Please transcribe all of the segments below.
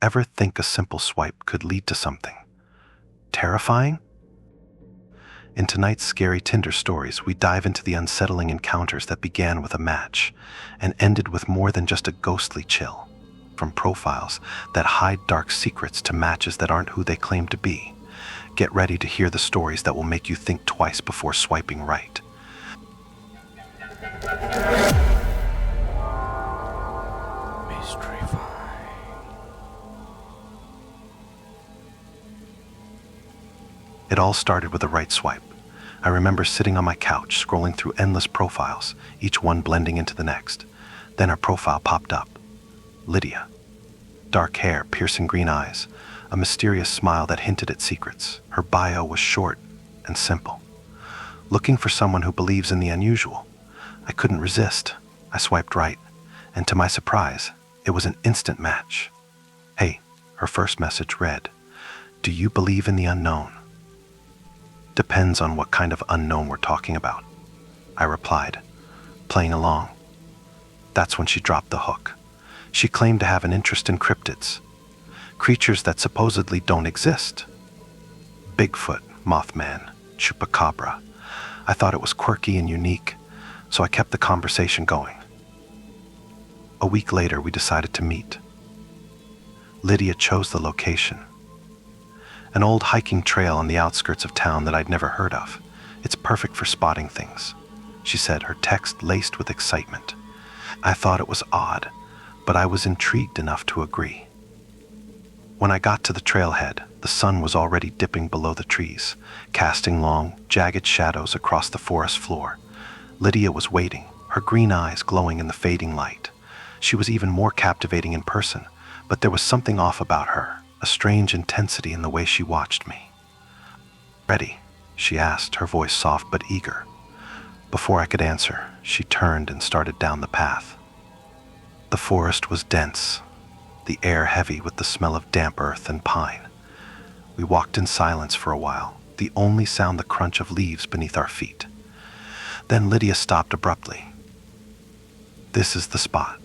ever think a simple swipe could lead to something terrifying? In tonight's Scary Tinder stories, we dive into the unsettling encounters that began with a match and ended with more than just a ghostly chill. From profiles that hide dark secrets to matches that aren't who they claim to be. Get ready to hear the stories that will make you think twice before swiping right. Mystery Find. It all started with a right swipe. I remember sitting on my couch, scrolling through endless profiles, each one blending into the next. Then her profile popped up. Lydia. Dark hair, piercing green eyes, a mysterious smile that hinted at secrets. Her bio was short and simple. Looking for someone who believes in the unusual. I couldn't resist. I swiped right, and to my surprise, it was an instant match. Hey, her first message read, "Do you believe in the unknown?" Depends on what kind of unknown we're talking about, I replied, playing along. That's when she dropped the hook. She claimed to have an interest in cryptids, creatures that supposedly don't exist. Bigfoot, Mothman, Chupacabra. I thought it was quirky and unique, so I kept the conversation going. A week later, we decided to meet. Lydia chose the location. An old hiking trail on the outskirts of town that I'd never heard of. It's perfect for spotting things, she said, her text laced with excitement. I thought it was odd, but I was intrigued enough to agree. When I got to the trailhead, the sun was already dipping below the trees, casting long, jagged shadows across the forest floor. Lydia was waiting, her green eyes glowing in the fading light. She was even more captivating in person, but there was something off about her, a strange intensity in the way she watched me. "Ready?" she asked, her voice soft but eager. Before I could answer, she turned and started down the path. The forest was dense, the air heavy with the smell of damp earth and pine. We walked in silence for a while, the only sound the crunch of leaves beneath our feet. Then Lydia stopped abruptly. "This is the spot,"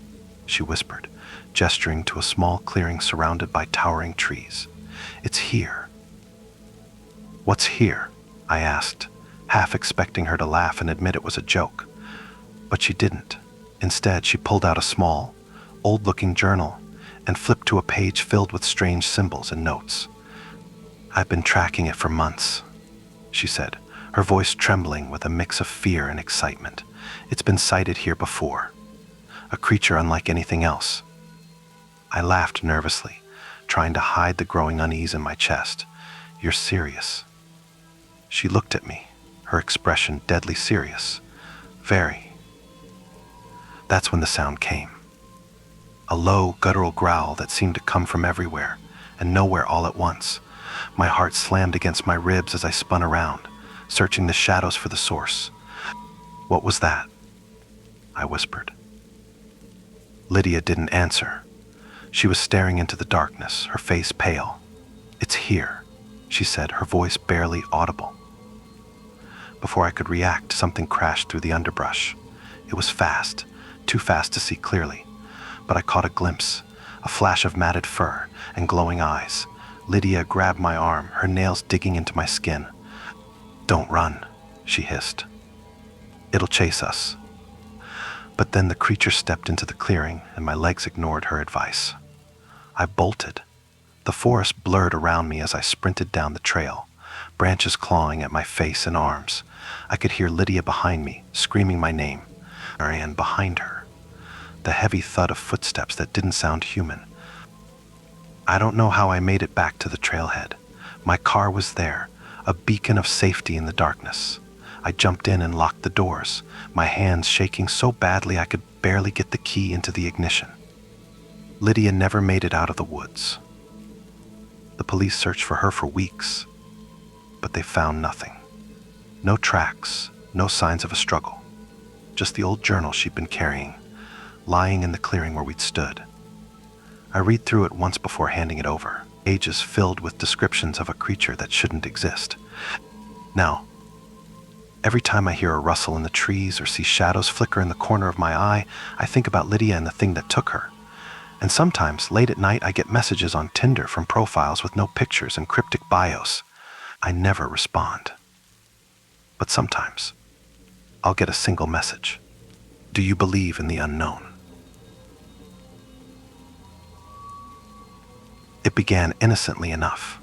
she whispered, gesturing to a small clearing surrounded by towering trees. "It's here." "What's here?" I asked, half expecting her to laugh and admit it was a joke. But she didn't. Instead, she pulled out a small, old-looking journal and flipped to a page filled with strange symbols and notes. "I've been tracking it for months," she said, her voice trembling with a mix of fear and excitement. "It's been sighted here before. A creature unlike anything else." I laughed nervously, trying to hide the growing unease in my chest. "You're serious?" She looked at me, her expression deadly serious. "Very." That's when the sound came. A low, guttural growl that seemed to come from everywhere and nowhere all at once. My heart slammed against my ribs as I spun around, searching the shadows for the source. "What was that?" I whispered. Lydia didn't answer. She was staring into the darkness, her face pale. "It's here," she said, her voice barely audible. Before I could react, something crashed through the underbrush. It was fast, too fast to see clearly, but I caught a glimpse, a flash of matted fur and glowing eyes. Lydia grabbed my arm, her nails digging into my skin. "Don't run," she hissed. "It'll chase us." But then the creature stepped into the clearing and my legs ignored her advice. I bolted. The forest blurred around me as I sprinted down the trail, branches clawing at my face and arms. I could hear Lydia behind me, screaming my name, and behind her, the heavy thud of footsteps that didn't sound human. I don't know how I made it back to the trailhead. My car was there, a beacon of safety in the darkness. I jumped in and locked the doors, my hands shaking so badly I could barely get the key into the ignition. Lydia never made it out of the woods. The police searched for her for weeks, but they found nothing. No tracks, no signs of a struggle. Just the old journal she'd been carrying, lying in the clearing where we'd stood. I read through it once before handing it over, pages filled with descriptions of a creature that shouldn't exist. Now, every time I hear a rustle in the trees or see shadows flicker in the corner of my eye, I think about Lydia and the thing that took her. And sometimes, late at night, I get messages on Tinder from profiles with no pictures and cryptic bios. I never respond. But sometimes, I'll get a single message. Do you believe in the unknown? It began innocently enough.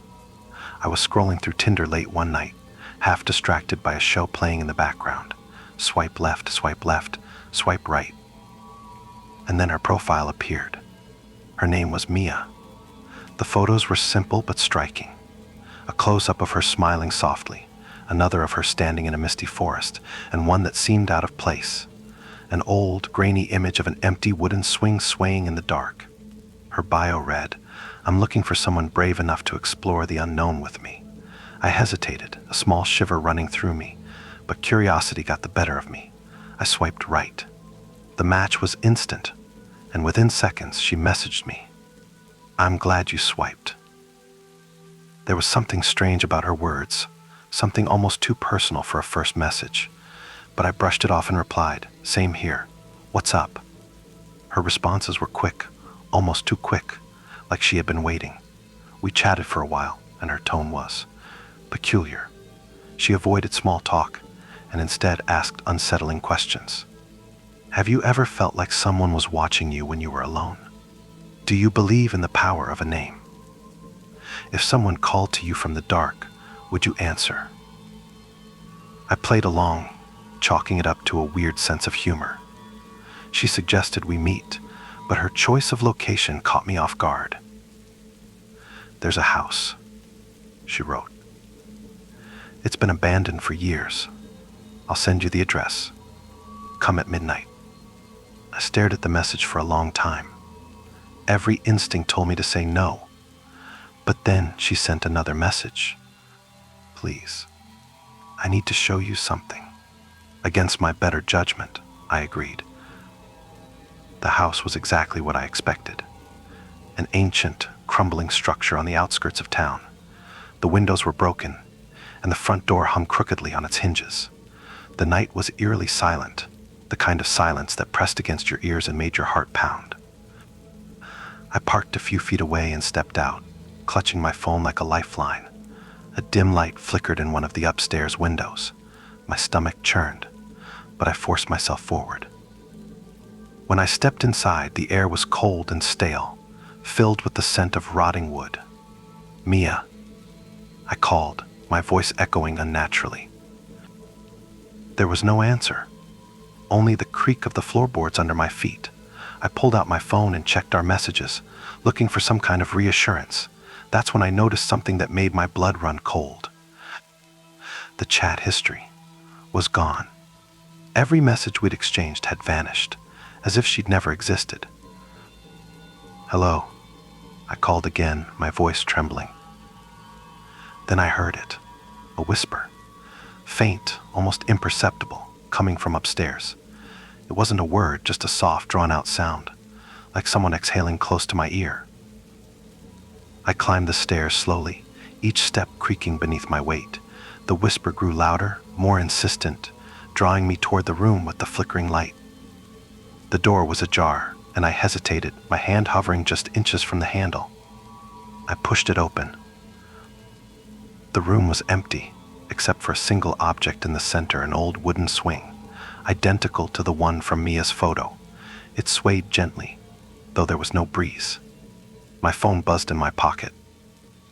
I was scrolling through Tinder late one night, half distracted by a show playing in the background. Swipe left, swipe left, swipe right. And then her profile appeared. Her name was Mia. The photos were simple but striking. A close-up of her smiling softly, another of her standing in a misty forest, and one that seemed out of place. An old, grainy image of an empty wooden swing swaying in the dark. Her bio read, "I'm looking for someone brave enough to explore the unknown with me." I hesitated, a small shiver running through me, but curiosity got the better of me. I swiped right. The match was instant, and within seconds she messaged me, "I'm glad you swiped." There was something strange about her words, something almost too personal for a first message, but I brushed it off and replied, "Same here. What's up?" Her responses were quick, almost too quick, like she had been waiting. We chatted for a while, and her tone was peculiar. She avoided small talk and instead asked unsettling questions. Have you ever felt like someone was watching you when you were alone? Do you believe in the power of a name? If someone called to you from the dark, would you answer? I played along, chalking it up to a weird sense of humor. She suggested we meet, but her choice of location caught me off guard. "There's a house," she wrote. "It's been abandoned for years. I'll send you the address. Come at midnight." I stared at the message for a long time. Every instinct told me to say no. But then she sent another message. "Please, I need to show you something." Against my better judgment, I agreed. The house was exactly what I expected. An ancient, crumbling structure on the outskirts of town. The windows were broken, and the front door hung crookedly on its hinges. The night was eerily silent, the kind of silence that pressed against your ears and made your heart pound. I parked a few feet away and stepped out, clutching my phone like a lifeline. A dim light flickered in one of the upstairs windows. My stomach churned, but I forced myself forward. When I stepped inside, the air was cold and stale, filled with the scent of rotting wood. "Mia," I called, my voice echoing unnaturally. There was no answer, only the creak of the floorboards under my feet. I pulled out my phone and checked our messages, looking for some kind of reassurance. That's when I noticed something that made my blood run cold. The chat history was gone. Every message we'd exchanged had vanished, as if she'd never existed. "Hello," I called again, my voice trembling. Then I heard it, a whisper, faint, almost imperceptible, coming from upstairs. It wasn't a word, just a soft, drawn-out sound, like someone exhaling close to my ear. I climbed the stairs slowly, each step creaking beneath my weight. The whisper grew louder, more insistent, drawing me toward the room with the flickering light. The door was ajar, and I hesitated, my hand hovering just inches from the handle. I pushed it open. The room was empty, except for a single object in the center, an old wooden swing, identical to the one from Mia's photo. It swayed gently, though there was no breeze. My phone buzzed in my pocket,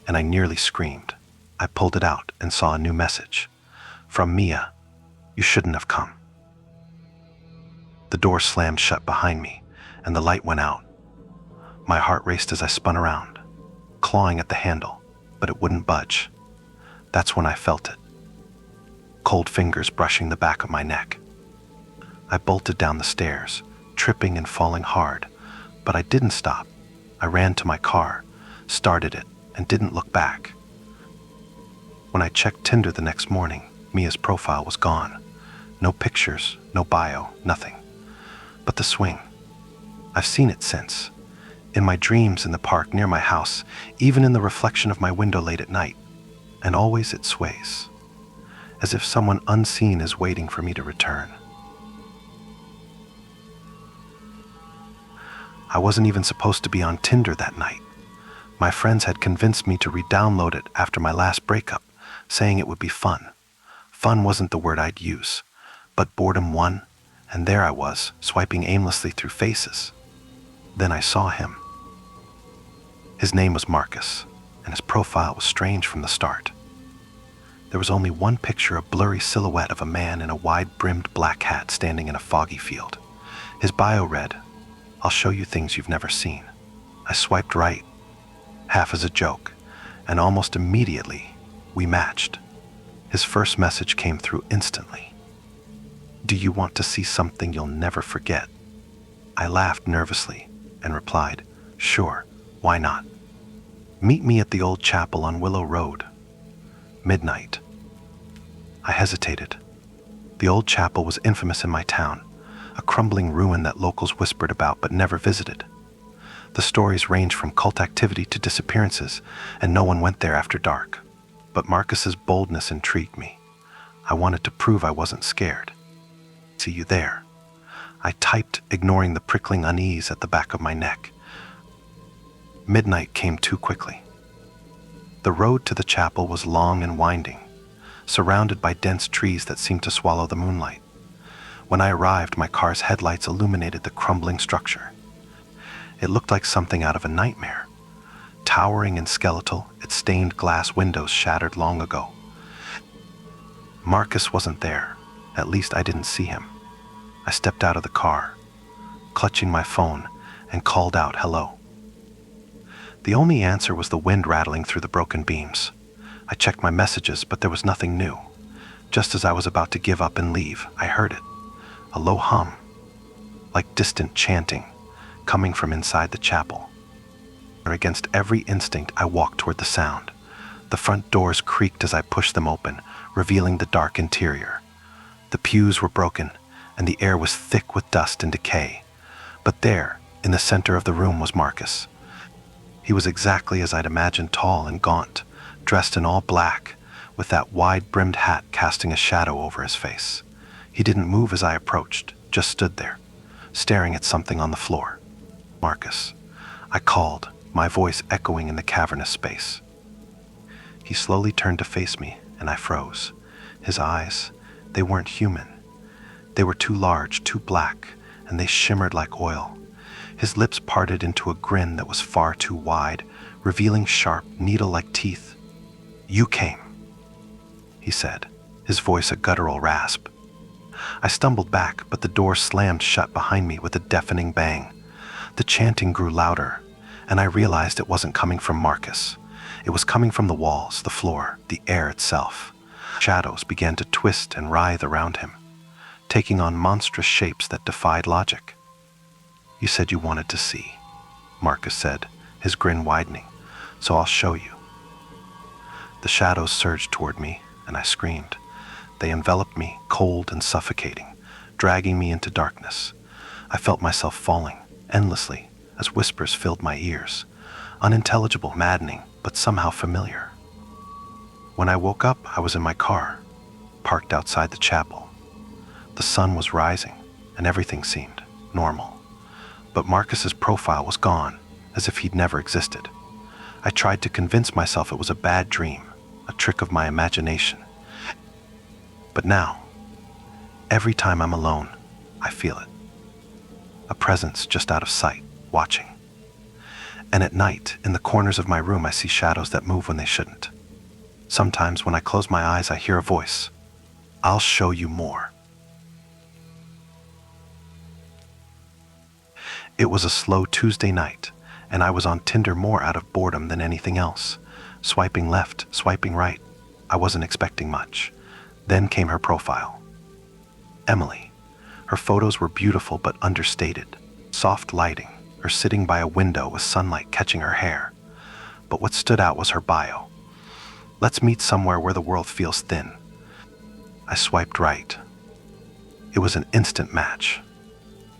and I nearly screamed. I pulled it out and saw a new message. From Mia, "You shouldn't have come." The door slammed shut behind me, and the light went out. My heart raced as I spun around, clawing at the handle, but it wouldn't budge. That's when I felt it. Cold fingers brushing the back of my neck. I bolted down the stairs, tripping and falling hard, but I didn't stop. I ran to my car, started it, and didn't look back. When I checked Tinder the next morning, Mia's profile was gone. No pictures, no bio, nothing. But the swing. I've seen it since. In my dreams in the park near my house, even in the reflection of my window late at night. And always it sways, as if someone unseen is waiting for me to return. I wasn't even supposed to be on Tinder that night. My friends had convinced me to re-download it after my last breakup, saying it would be fun. Fun wasn't the word I'd use, but boredom won, and there I was, swiping aimlessly through faces. Then I saw him. His name was Marcus, and his profile was strange from the start. There was only one picture, a blurry silhouette of a man in a wide-brimmed black hat standing in a foggy field. His bio read, "I'll show you things you've never seen." I swiped right, half as a joke, and almost immediately, we matched. His first message came through instantly. "Do you want to see something you'll never forget?" I laughed nervously and replied, "Sure, why not? Meet me at the old chapel on Willow Road. Midnight." I hesitated. The old chapel was infamous in my town, a crumbling ruin that locals whispered about but never visited. The stories ranged from cult activity to disappearances, and no one went there after dark. But Marcus's boldness intrigued me. I wanted to prove I wasn't scared. "See you there." I typed, ignoring the prickling unease at the back of my neck. Midnight came too quickly. The road to the chapel was long and winding, surrounded by dense trees that seemed to swallow the moonlight. When I arrived, my car's headlights illuminated the crumbling structure. It looked like something out of a nightmare. Towering and skeletal, its stained glass windows shattered long ago. Marcus wasn't there. At least I didn't see him. I stepped out of the car, clutching my phone, and called out hello. The only answer was the wind rattling through the broken beams. I checked my messages, but there was nothing new. Just as I was about to give up and leave, I heard it. A low hum, like distant chanting, coming from inside the chapel. Against every instinct, I walked toward the sound. The front doors creaked as I pushed them open, revealing the dark interior. The pews were broken, and the air was thick with dust and decay. But there, in the center of the room, was Marcus. He was exactly as I'd imagined, tall and gaunt, dressed in all black, with that wide-brimmed hat casting a shadow over his face. He didn't move as I approached, just stood there, staring at something on the floor. "Marcus," I called, my voice echoing in the cavernous space. He slowly turned to face me, and I froze. His eyes, they weren't human. They were too large, too black, and they shimmered like oil. His lips parted into a grin that was far too wide, revealing sharp, needle-like teeth. "You came," he said, his voice a guttural rasp. I stumbled back, but the door slammed shut behind me with a deafening bang. The chanting grew louder, and I realized it wasn't coming from Marcus. It was coming from the walls, the floor, the air itself. Shadows began to twist and writhe around him, taking on monstrous shapes that defied logic. "You said you wanted to see," Marcus said, his grin widening, "so I'll show you." The shadows surged toward me, and I screamed. They enveloped me, cold and suffocating, dragging me into darkness. I felt myself falling, endlessly, as whispers filled my ears. Unintelligible, maddening, but somehow familiar. When I woke up, I was in my car, parked outside the chapel. The sun was rising, and everything seemed normal. But Marcus's profile was gone, as if he'd never existed. I tried to convince myself it was a bad dream, a trick of my imagination. But now, every time I'm alone, I feel it. A presence just out of sight, watching. And at night, in the corners of my room, I see shadows that move when they shouldn't. Sometimes when I close my eyes, I hear a voice. "I'll show you more." It was a slow Tuesday night, and I was on Tinder more out of boredom than anything else. Swiping left, swiping right. I wasn't expecting much. Then came her profile. Emily. Her photos were beautiful but understated. Soft lighting, her sitting by a window with sunlight catching her hair. But what stood out was her bio. "Let's meet somewhere where the world feels thin." I swiped right. It was an instant match.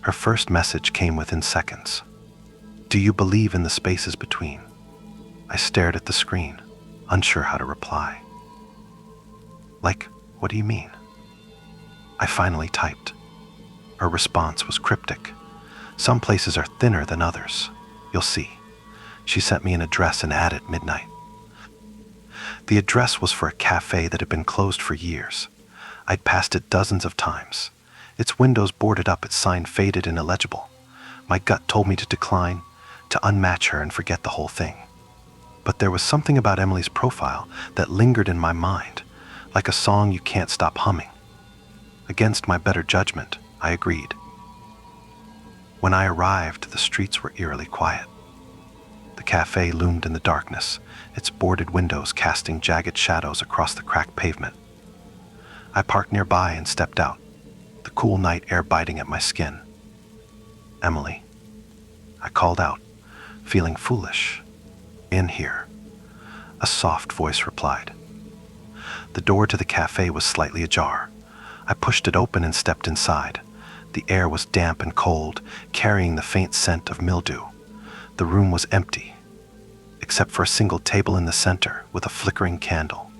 Her first message came within seconds. "Do you believe in the spaces between?" I stared at the screen, unsure how to reply. "Like, what do you mean?" I finally typed. Her response was cryptic. Some places are thinner than others. You'll see. She sent me an address and ad at midnight. The address was for a cafe that had been closed for years. I'd passed it dozens of times. Its windows boarded up, its sign faded and illegible. My gut told me to decline, to unmatch her and forget the whole thing. But there was something about Emily's profile that lingered in my mind, like a song you can't stop humming. Against my better judgment, I agreed. When I arrived, the streets were eerily quiet. The cafe loomed in the darkness, its boarded windows casting jagged shadows across the cracked pavement. I parked nearby and stepped out, the cool night air biting at my skin. "Emily," I called out, feeling foolish. "In here," a soft voice replied. The door to the cafe was slightly ajar. I pushed it open and stepped inside. The air was damp and cold, carrying the faint scent of mildew. The room was empty, except for a single table in the center with a flickering candle.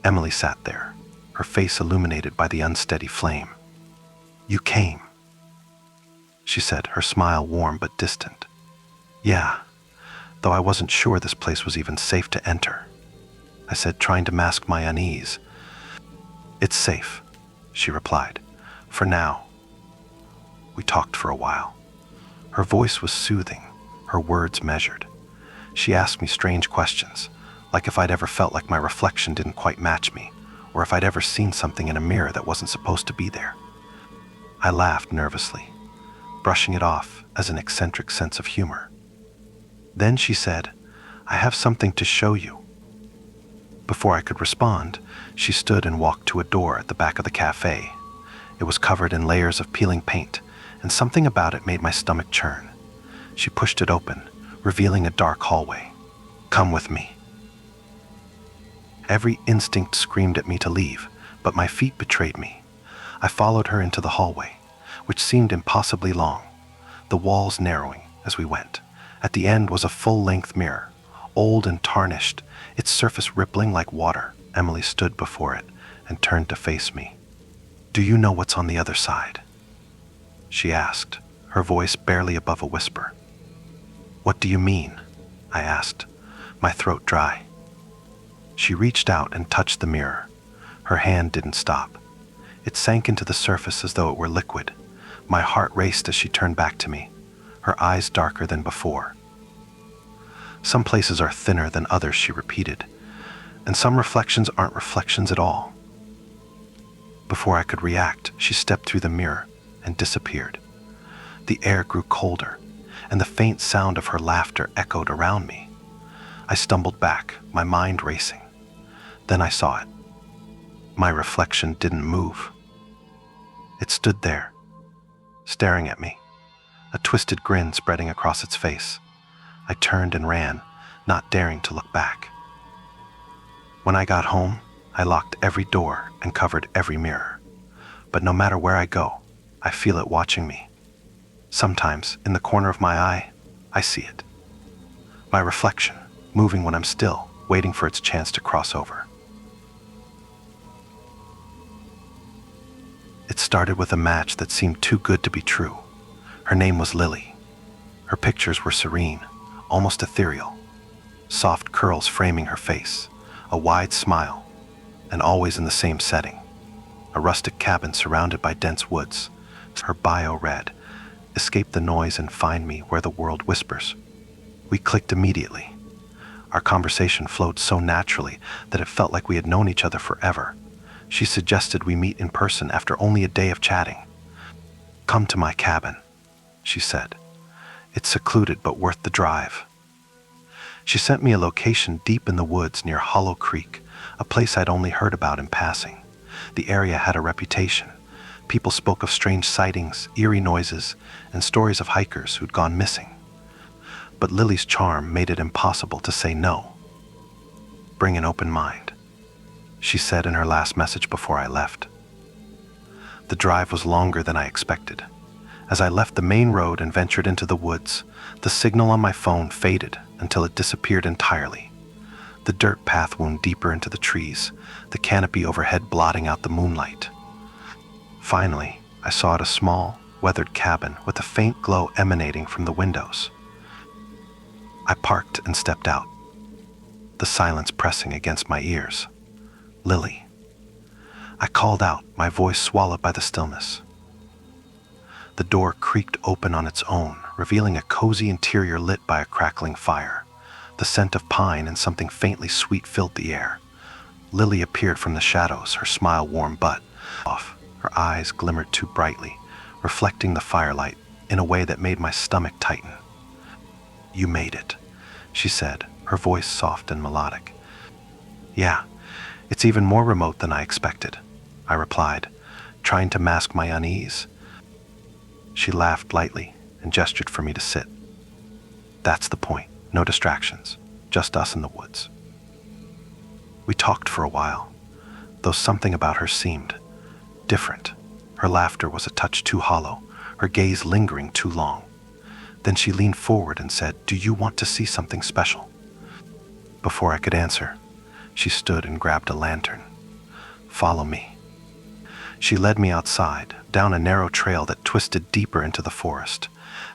Emily sat there, her face illuminated by the unsteady flame. "You came," she said, her smile warm but distant. "Yeah, though I wasn't sure this place was even safe to enter," I said, trying to mask my unease. "It's safe," she replied, "for now." We talked for a while. Her voice was soothing, her words measured. She asked me strange questions, like if I'd ever felt like my reflection didn't quite match me, or if I'd ever seen something in a mirror that wasn't supposed to be there. I laughed nervously, brushing it off as an eccentric sense of humor. Then she said, "I have something to show you." Before I could respond, she stood and walked to a door at the back of the cafe. It was covered in layers of peeling paint, and something about it made my stomach churn. She pushed it open, revealing a dark hallway. "Come with me." Every instinct screamed at me to leave, but my feet betrayed me. I followed her into the hallway, which seemed impossibly long, the walls narrowing as we went. At the end was a full-length mirror, old and tarnished, its surface rippling like water. Emily stood before it and turned to face me. "Do you know what's on the other side?" she asked, her voice barely above a whisper. "What do you mean?" I asked, my throat dry. She reached out and touched the mirror. Her hand didn't stop. It sank into the surface as though it were liquid. My heart raced as she turned back to me, her eyes darker than before. "Some places are thinner than others," she repeated, "and some reflections aren't reflections at all." Before I could react, she stepped through the mirror and disappeared. The air grew colder, and the faint sound of her laughter echoed around me. I stumbled back, my mind racing. Then I saw it. My reflection didn't move. It stood there, staring at me, a twisted grin spreading across its face. I turned and ran, not daring to look back. When I got home, I locked every door and covered every mirror. But no matter where I go, I feel it watching me. Sometimes, in the corner of my eye, I see it. My reflection, moving when I'm still, waiting for its chance to cross over. It started with a match that seemed too good to be true. Her name was Lily. Her pictures were serene, almost ethereal. Soft curls framing her face, a wide smile, and always in the same setting. A rustic cabin surrounded by dense woods. Her bio read, "Escape the noise and find me where the world whispers." We clicked immediately. Our conversation flowed so naturally that it felt like we had known each other forever. She suggested we meet in person after only a day of chatting. "Come to my cabin," she said. "It's secluded but worth the drive." She sent me a location deep in the woods near Hollow Creek, a place I'd only heard about in passing. The area had a reputation. People spoke of strange sightings, eerie noises, and stories of hikers who'd gone missing. But Lily's charm made it impossible to say no. "Bring an open mind," she said in her last message before I left. The drive was longer than I expected. As I left the main road and ventured into the woods, the signal on my phone faded until it disappeared entirely. The dirt path wound deeper into the trees, the canopy overhead blotting out the moonlight. Finally, I saw it, a small, weathered cabin with a faint glow emanating from the windows. I parked and stepped out, the silence pressing against my ears. Lily. I called out, my voice swallowed by the stillness. The door creaked open on its own, revealing a cozy interior lit by a crackling fire. The scent of pine and something faintly sweet filled the air. Lily appeared from the shadows, her smile warm but off. Her eyes glimmered too brightly, reflecting the firelight in a way that made my stomach tighten. "You made it," she said, her voice soft and melodic. "Yeah, it's even more remote than I expected," I replied, trying to mask my unease. She laughed lightly and gestured for me to sit. "That's the point. No distractions. Just us in the woods." We talked for a while, though something about her seemed different. Her laughter was a touch too hollow, her gaze lingering too long. Then she leaned forward and said, "Do you want to see something special?" Before I could answer, she stood and grabbed a lantern. "Follow me." She led me outside, down a narrow trail that twisted deeper into the forest.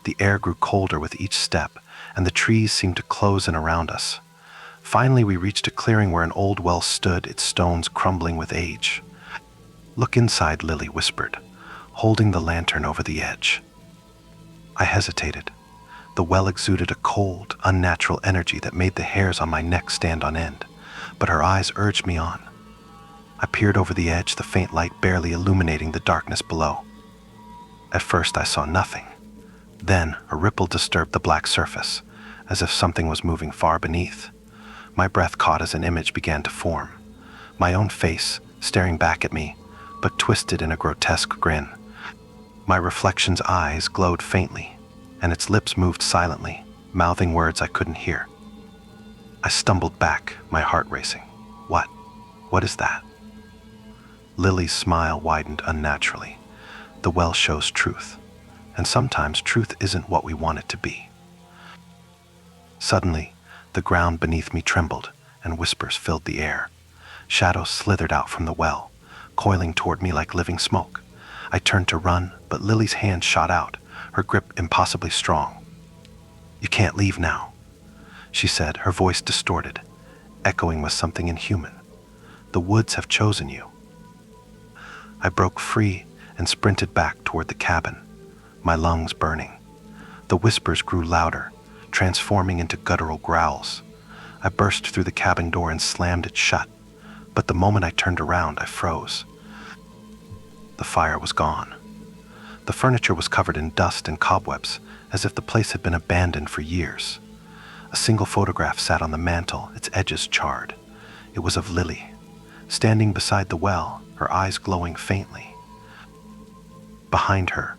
The air grew colder with each step, and the trees seemed to close in around us. Finally, we reached a clearing where an old well stood, its stones crumbling with age. "Look inside," Lily whispered, holding the lantern over the edge. I hesitated. The well exuded a cold, unnatural energy that made the hairs on my neck stand on end, but her eyes urged me on. I peered over the edge, the faint light barely illuminating the darkness below. At first I saw nothing. Then a ripple disturbed the black surface, as if something was moving far beneath. My breath caught as an image began to form. My own face, staring back at me, but twisted in a grotesque grin. My reflection's eyes glowed faintly, and its lips moved silently, mouthing words I couldn't hear. I stumbled back, my heart racing. What? What is that?" Lily's smile widened unnaturally. "The well shows truth, and sometimes truth isn't what we want it to be." Suddenly, the ground beneath me trembled, and whispers filled the air. Shadows slithered out from the well, coiling toward me like living smoke. I turned to run, but Lily's hand shot out, her grip impossibly strong. "You can't leave now," she said, her voice distorted, echoing with something inhuman. "The woods have chosen you." I broke free and sprinted back toward the cabin, my lungs burning. The whispers grew louder, transforming into guttural growls. I burst through the cabin door and slammed it shut, but the moment I turned around, I froze. The fire was gone. The furniture was covered in dust and cobwebs, as if the place had been abandoned for years. A single photograph sat on the mantel, its edges charred. It was of Lily, standing beside the well, her eyes glowing faintly. Behind her,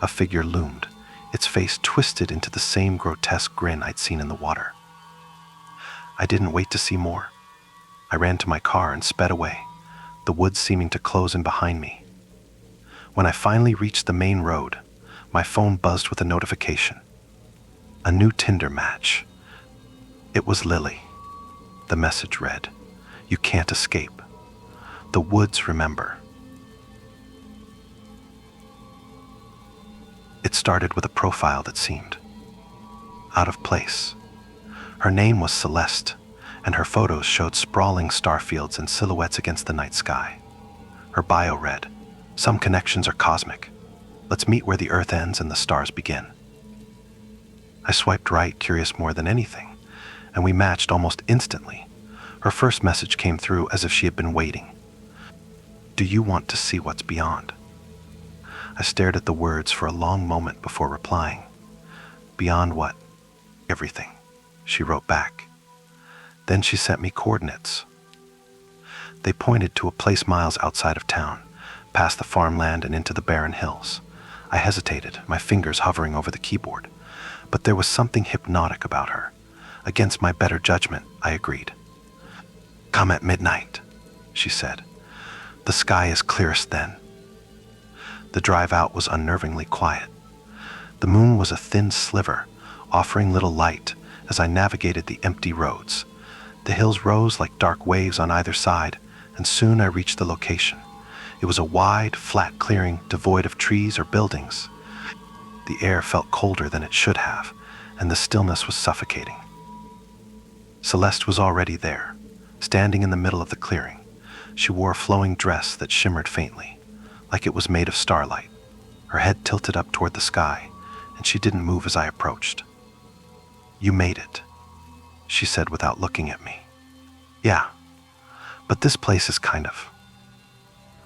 a figure loomed, its face twisted into the same grotesque grin I'd seen in the water. I didn't wait to see more. I ran to my car and sped away, the woods seeming to close in behind me. When I finally reached the main road, my phone buzzed with a notification. A new Tinder match. It was Lily. The message read, "You can't escape. The woods remember." It started with a profile that seemed out of place. Her name was Celeste, and her photos showed sprawling starfields and silhouettes against the night sky. Her bio read, "Some connections are cosmic. Let's meet where the earth ends and the stars begin." I swiped right, curious more than anything, and we matched almost instantly. Her first message came through as if she had been waiting. "Do you want to see what's beyond?" I stared at the words for a long moment before replying. "Beyond what?" "Everything," she wrote back. Then she sent me coordinates. They pointed to a place miles outside of town, past the farmland and into the barren hills. I hesitated, my fingers hovering over the keyboard. But there was something hypnotic about her. Against my better judgment, I agreed. "Come at midnight," she said. "The sky is clearest then." The drive out was unnervingly quiet. The moon was a thin sliver, offering little light as I navigated the empty roads. The hills rose like dark waves on either side, and soon I reached the location. It was a wide, flat clearing devoid of trees or buildings. The air felt colder than it should have, and the stillness was suffocating. Celeste was already there, standing in the middle of the clearing. She wore a flowing dress that shimmered faintly, like it was made of starlight. Her head tilted up toward the sky, and she didn't move as I approached. "You made it," she said without looking at me. "Yeah, but this place is kind of..."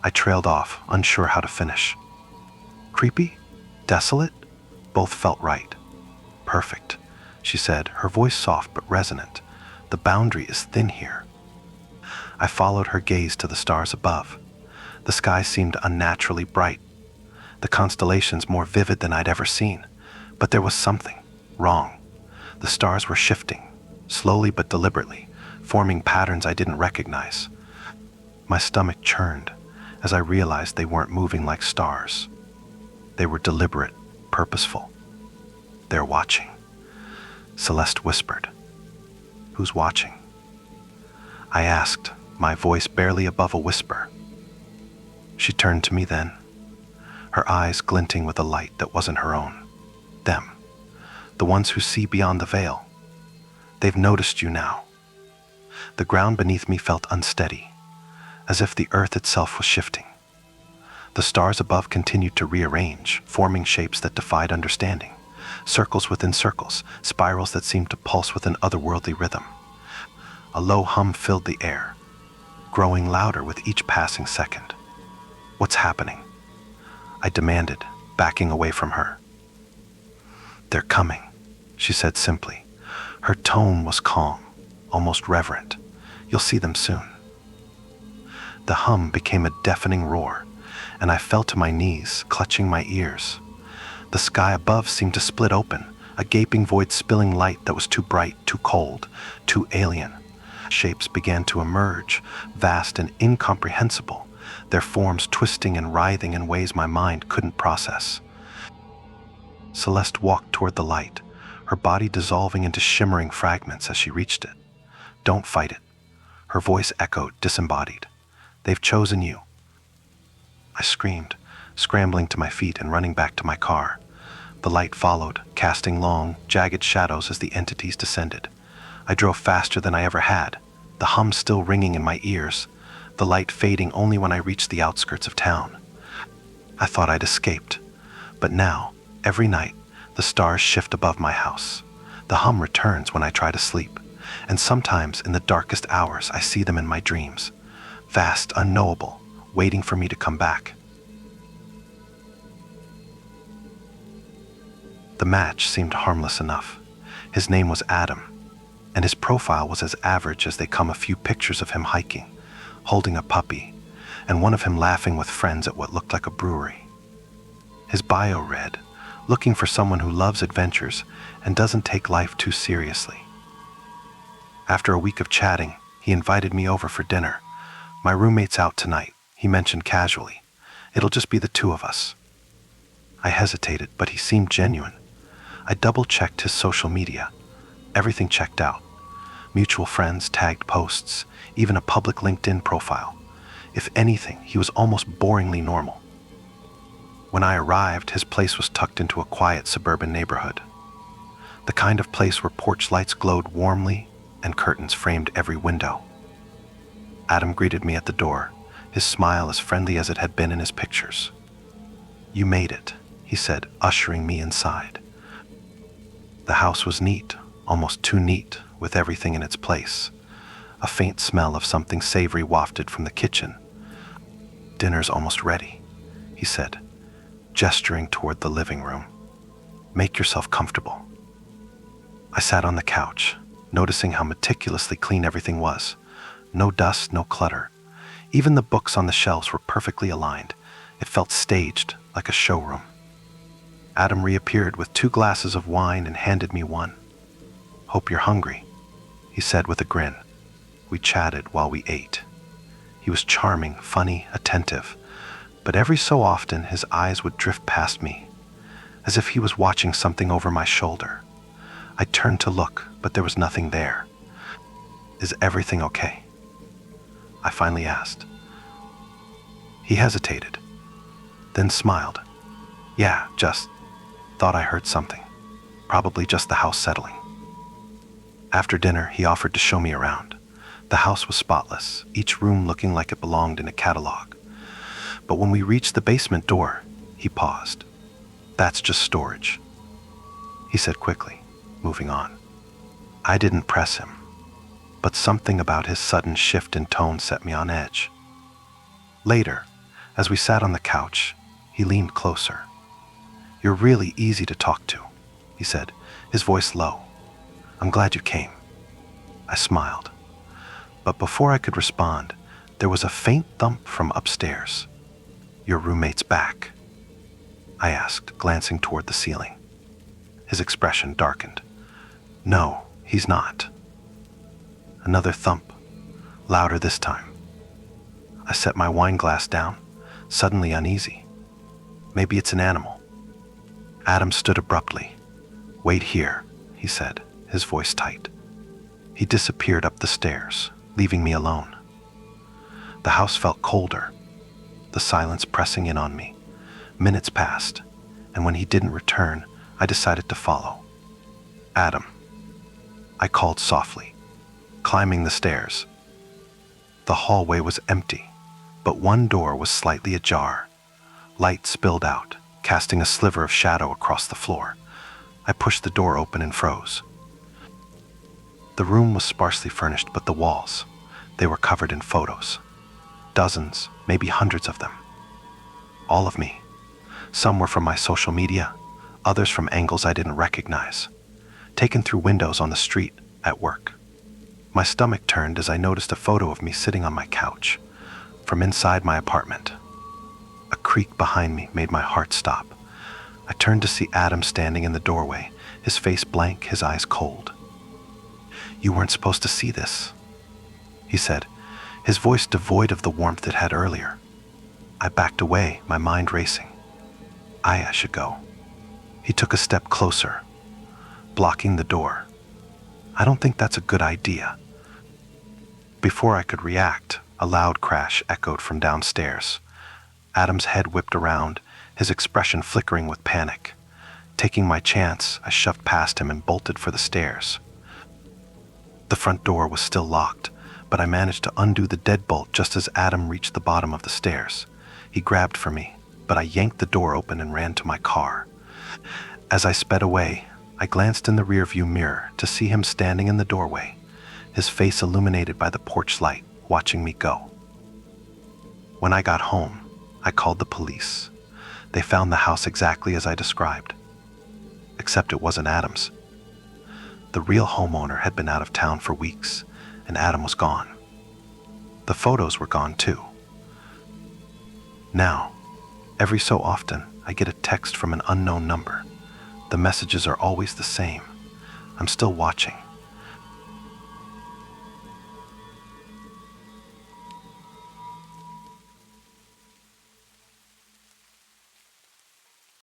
I trailed off, unsure how to finish. "Creepy? Desolate?" Both felt right. "Perfect," she said, her voice soft but resonant. "The boundary is thin here." I followed her gaze to the stars above. The sky seemed unnaturally bright, the constellations more vivid than I'd ever seen. But there was something wrong. The stars were shifting, slowly but deliberately, forming patterns I didn't recognize. My stomach churned as I realized they weren't moving like stars. They were deliberate, purposeful. "They're watching," Celeste whispered. "Who's watching?" I asked, my voice barely above a whisper. She turned to me then, her eyes glinting with a light that wasn't her own. "Them. The ones who see beyond the veil. They've noticed you now." The ground beneath me felt unsteady, as if the earth itself was shifting. The stars above continued to rearrange, forming shapes that defied understanding. Circles within circles, spirals that seemed to pulse with an otherworldly rhythm. A low hum filled the air, growing louder with each passing second. "What's happening?" I demanded, backing away from her. "They're coming," she said simply. Her tone was calm, almost reverent. "You'll see them soon." The hum became a deafening roar, and I fell to my knees, clutching my ears. The sky above seemed to split open, a gaping void spilling light that was too bright, too cold, too alien. Shapes began to emerge, vast and incomprehensible, their forms twisting and writhing in ways my mind couldn't process. Celeste walked toward the light, her body dissolving into shimmering fragments as she reached it. "Don't fight it." Her voice echoed, disembodied. "They've chosen you." I screamed, scrambling to my feet and running back to my car. The light followed, casting long, jagged shadows as the entities descended. I drove faster than I ever had, the hum still ringing in my ears, the light fading only when I reached the outskirts of town. I thought I'd escaped, but now, every night, the stars shift above my house. The hum returns when I try to sleep, and sometimes in the darkest hours I see them in my dreams, vast, unknowable, waiting for me to come back. The match seemed harmless enough. His name was Adam, and his profile was as average as they come. A few pictures of him hiking, holding a puppy, and one of him laughing with friends at what looked like a brewery. His bio read, "Looking for someone who loves adventures and doesn't take life too seriously." After a week of chatting, he invited me over for dinner. "My roommate's out tonight," he mentioned casually. "It'll just be the two of us." I hesitated, but he seemed genuine. I double-checked his social media. Everything checked out. Mutual friends, tagged posts, even a public LinkedIn profile. If anything, he was almost boringly normal. When I arrived, his place was tucked into a quiet suburban neighborhood. The kind of place where porch lights glowed warmly and curtains framed every window. Adam greeted me at the door, his smile as friendly as it had been in his pictures. "You made it," he said, ushering me inside. The house was neat, almost too neat, with everything in its place. A faint smell of something savory wafted from the kitchen. "Dinner's almost ready," he said, gesturing toward the living room. "Make yourself comfortable." I sat on the couch, noticing how meticulously clean everything was. No dust, no clutter. Even the books on the shelves were perfectly aligned. It felt staged, like a showroom. Adam reappeared with 2 glasses of wine and handed me one. "Hope you're hungry," he said with a grin. We chatted while we ate. He was charming, funny, attentive, but every so often his eyes would drift past me, as if he was watching something over my shoulder. I turned to look, but there was nothing there. "Is everything okay?" I finally asked. He hesitated, then smiled. "Yeah, just..." Thought I heard something. Probably just the house settling. After dinner, he offered to show me around. The house was spotless, each room looking like it belonged in a catalog. But when we reached the basement door, he paused. "That's just storage," he said quickly, moving on. I didn't press him, but something about his sudden shift in tone set me on edge. Later, as we sat on the couch, he leaned closer. "You're really easy to talk to," he said, his voice low. "I'm glad you came." I smiled. But before I could respond, there was a faint thump from upstairs. "Your roommate's back?" I asked, glancing toward the ceiling. His expression darkened. "No, he's not." Another thump, louder this time. I set my wine glass down, suddenly uneasy. Maybe it's an animal. Adam stood abruptly. "Wait here," he said, his voice tight. He disappeared up the stairs, leaving me alone. The house felt colder, the silence pressing in on me. Minutes passed, and when he didn't return, I decided to follow. "Adam," I called softly, climbing the stairs. The hallway was empty, but one door was slightly ajar. Light spilled out, casting a sliver of shadow across the floor. I pushed the door open and froze. The room was sparsely furnished, but the walls, they were covered in photos. Dozens, maybe hundreds of them. All of me. Some were from my social media, others from angles I didn't recognize, taken through windows on the street, at work. My stomach turned as I noticed a photo of me sitting on my couch, from inside my apartment. A creak behind me made my heart stop. I turned to see Adam standing in the doorway, his face blank, his eyes cold. "You weren't supposed to see this," he said, his voice devoid of the warmth it had earlier. I backed away, my mind racing. I should go. He took a step closer, blocking the door. "I don't think that's a good idea." Before I could react, a loud crash echoed from downstairs. Adam's head whipped around, his expression flickering with panic. Taking my chance, I shoved past him and bolted for the stairs. The front door was still locked, but I managed to undo the deadbolt just as Adam reached the bottom of the stairs. He grabbed for me, but I yanked the door open and ran to my car. As I sped away, I glanced in the rearview mirror to see him standing in the doorway, his face illuminated by the porch light, watching me go. When I got home, I called the police. They found the house exactly as I described, except it wasn't Adam's. The real homeowner had been out of town for weeks, and Adam was gone. The photos were gone too. Now, every so often, I get a text from an unknown number. The messages are always the same. "I'm still watching.